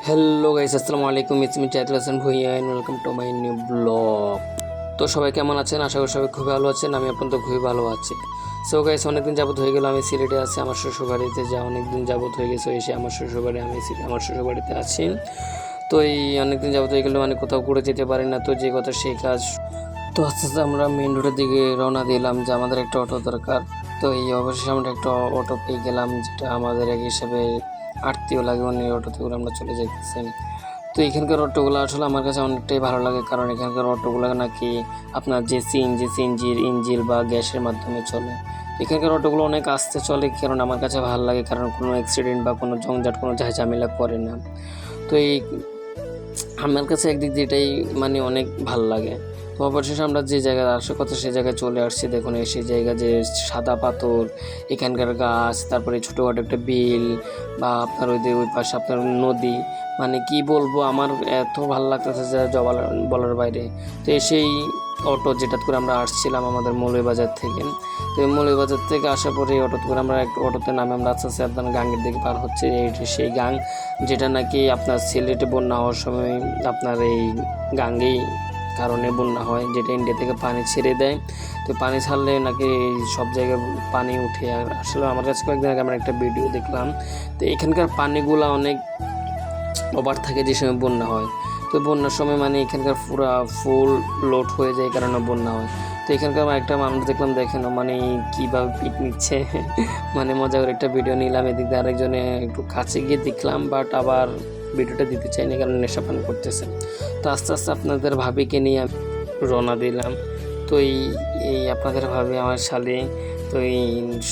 Hello guys, আসসালামু আলাইকুম। It's me Chaitul Hasan Bhuiyan and welcome to my new blog. তো সবাই কেমন আছেন? আশা করি সবাই খুবই ভালো আছেন। আমি আপনার তো খুবই ভালো আছি। সো গাইস, অনেকদিন যাবত হয়ে গেল আমি সিলেটে আছি আমার শ্বশুরবাড়িতে। অনেকদিন যাবত হয়ে গেছে এসে আমার শ্বশুরবাড়ি, আমার শ্বশুরবাড়িতে আছি। তো এই অনেকদিন যাবত হয়ে গেল মানে কোথাও ঘুরে যেতে পারি না, তো যে কথা সেই কাজ। তো আস্তে আস্তে আমরা মেন রোডের দিকে রওনা দিলাম যে আমাদের একটা অটো দরকার। তো এই অবশেষে আমরা একটা অটো পেয়ে গেলাম, যেটা আমাদের এক হিসাবে আত্মীয় লাগে, অন্য অটোতে করে আমরা চলে যাইতেছি। তো এখানকার অটোগুলো আসলে আমার কাছে অনেকটাই ভালো লাগে, কারণ এখানকার অটোগুলো নাকি আপনার যে সিএনজির ইঞ্জিন বা গ্যাসের মাধ্যমে চলে। এখানকার অটোগুলো অনেক আস্তে চলে, কারণ আমার কাছে ভালো লাগে, কারণ কোনো অ্যাক্সিডেন্ট বা কোনো ঝঞ্ঝাট, কোনো ঝামেলা করে না। তো এই আমার কাছে একদিক দিয়ে এটাই মানে অনেক ভালো লাগে। তো অবশেষে আমরা যে জায়গায় আসার কথা সেই জায়গায় চলে আসছি। দেখুন সেই জায়গা যে সাদা পাথর, এখানকার গাছ, তারপরে ছোটোখাটো একটা বিল বা আপনার ওই পাশে আপনার নদী, মানে কি বলবো, আমার এত ভালো লাগতেছে যে বলার বাইরে। তো সেই অটো যেটা করে আমরা আসছিলাম আমাদের মৌলভীবাজার থেকে। তো এই মৌলভীবাজার থেকে আসার পরে এই অটো করে আমরা একটা অটোতে নামে আমরা আস্তে আস্তে আপনার গাঙ্গের দিকে পার হচ্ছে। সেই গাং যেটা নাকি আপনার সিলেটে বন্যা হওয়ার সময় আপনার এই গাঙ্গেই কারণে বন্যা হয়, যেটা ইন্ডিয়া থেকে পানি ছেড়ে দেয়। তো পানি ছাড়লে নাকি সব জায়গায় পানি উঠে। আর আসলে আমার কাছে কয়েকদিন আগে আমরা একটা ভিডিও দেখলাম, তো এখানকার পানিগুলো অনেক ওভার থাকে যে সময় বন্যা হয়। তো বন্যার সময় মানে এখানকার পুরা ফুল লোড হয়ে যায়, কারণে বন্যা হয়। তো এখানকার একটা মানুষ দেখলাম, দেখেন মানে কীভাবে পিক নিচ্ছে মানে মজা করে একটা ভিডিও নিলাম। এদিক দিয়ে আরেকজনে একটু কাছে গিয়ে দেখলাম, বাট আবার ভিডিওটা দিতে চাইনি কারণ নেশা পান করতেছে। তো আস্তে আস্তে আপনাদের ভাবিকে নিয়ে আমি রওনা দিলাম। তো এই আপনাদের ভাবি আমার শালি, তো এই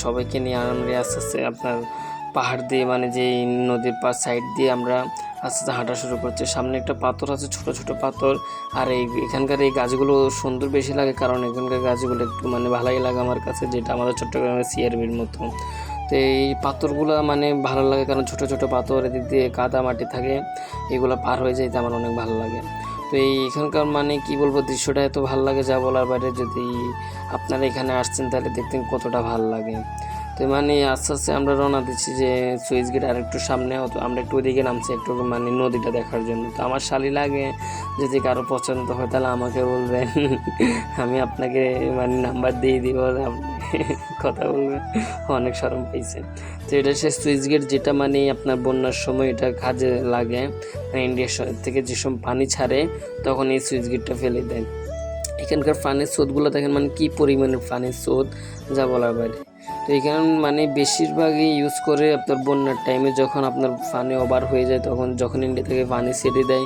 সবাইকে নিয়ে আমরা আস্তে আস্তে আপনার পাহাড় দিয়ে মানে যে নদীর সাইড দিয়ে আমরা আস্তে আস্তে হাঁটা শুরু করছি। সামনে একটা পাথর আছে, ছোট ছোট পাথর। আর এখানকার এই গাছগুলো সুন্দর বেশি লাগে, কারণ এখানকার গাছগুলো একটু মানে ভালোই লাগে আমার কাছে, যেটা আমাদের চট্টগ্রামের সিআরবির মতো। তো এই পাথরগুলো মানে ভালো লাগে, কারণ ছোট ছোট পাথর, এদিক দিয়ে কাদা মাটি থাকে, এগুলো পার হয়ে যাইতে আমার অনেক ভালো লাগে। তো এখানকার মানে কি বলবো, দৃশ্যটা এত ভালো লাগে যা বলার বাইরে। যদি আপনারা এখানে আসছেন তাহলে দেখতেন কতটা ভালো লাগে। তো মানে আস্তে আস্তে আমরা রওনা দিচ্ছি যে সুইচ গেট আর একটু সামনে, তো আমরা একটু ওইদিকে নামছি একটু মানে নদীটা দেখার জন্য। তো আমার শালি লাগে, যদি কারো পছন্দ হয় তাহলে আমাকে বলবেন আমি আপনাকে মানে নাম্বার দিয়ে দিব, আপনি কথা বলবেন। অনেক শরম পেয়েছে। তো এটা সে সুইচ গেট, যেটা মানে আপনার বন্যার সময় এটা কাজে লাগে। মানে ইন্ডিয়া থেকে যেসব পানি ছাড়ে তখন এই সুইচ গেটটা ফেলে দেয়। এখানকার পানির স্রোতগুলো দেখেন মানে কী পরিমাণের পানির স্রোত, যা বলার বাইরে। তো এখানে মানে বেশিরভাগই ইউজ করে আপনার বন্যার টাইমে, যখন আপনার পানি ওভার হয়ে যায়, যখন ইন্ডিয়া থেকে পানি ছেড়ে দেয়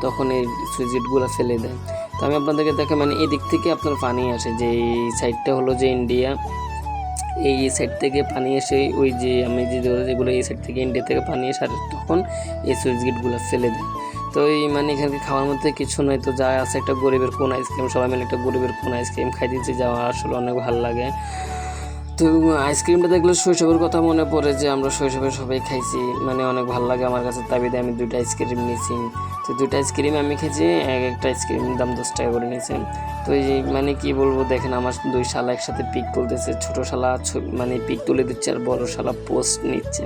তখন এই সুইচ গেটগুলো ফেলে দেয়। তো আমি আপনাদেরকে দেখে মানে এদিক থেকে আপনার পানি আসে, যে এই সাইডটা হলো যে ইন্ডিয়া, এই সাইড থেকে পানি এসে ওই যে আমি যেগুলো এই সাইড থেকে ইন্ডিয়া থেকে পানি এসে তখন এই সুইচ গেটগুলো ফেলে দেয়। তো এই মানে এখানে খাওয়ার মধ্যে কিছু নয়, তো যা আছে একটা গরিবের কোন আইসক্রিম, সবাই মিলে একটা গরিবের কোন আইসক্রিম খাই দিতে যাওয়া আসলে অনেক ভালো লাগে। তো আইসক্রিমটা দেখলে শৈশবের কথা মনে পড়ে, যে আমরা শৈশবে সবাই খাইছি, মানে অনেক ভালো লাগে আমার কাছে। তাবিদে আমি 2টা আইসক্রিম নিয়েছি। তো 2টা আইসক্রিম আমি খেয়েছি, একটা আইসক্রিম দাম 10 টাকা করে নিয়েছে। তো এই মানে কি বলবো, দেখেন আমার 2 শালা একসাথে পিক তুলতেছে। ছোটো শালা মানে পিক তুলে দিচ্ছে, আর বড় শালা পোস্ট নিচ্ছে।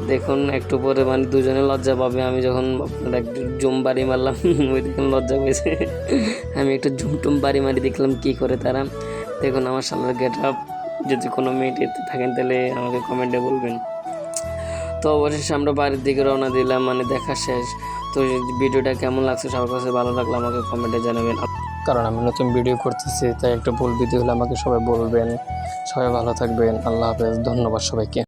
দেখুন একটু পরে মানে দুজনে লজ্জা পাবে। আমি যখন আপনার একটু জুম বাড়ি মারলাম ওই দেখুন লজ্জা পেয়েছে। আমি একটু জুমটুম বাড়ি মারি, দেখলাম কী করে তারা। দেখুন আমার শালার গেট আপ। যদি কোনো মেয়ে এতে থাকেন তাহলে আমাকে কমেন্টে বলবেন। তো অবশেষে আমরা বাড়ির দিকে রওনা দিলাম, মানে দেখা শেষ। তো ভিডিওটা কেমন লাগছে, সবার কাছে ভালো লাগলে আমাকে কমেন্টে জানাবেন, কারণ আমি নতুন ভিডিও করতেছি, তাই একটা ভুল ভিডিও হলে আমাকে সবাই বলবেন। সবাই ভালো থাকবেন, আল্লাহ হাফেজ, ধন্যবাদ সবাইকে।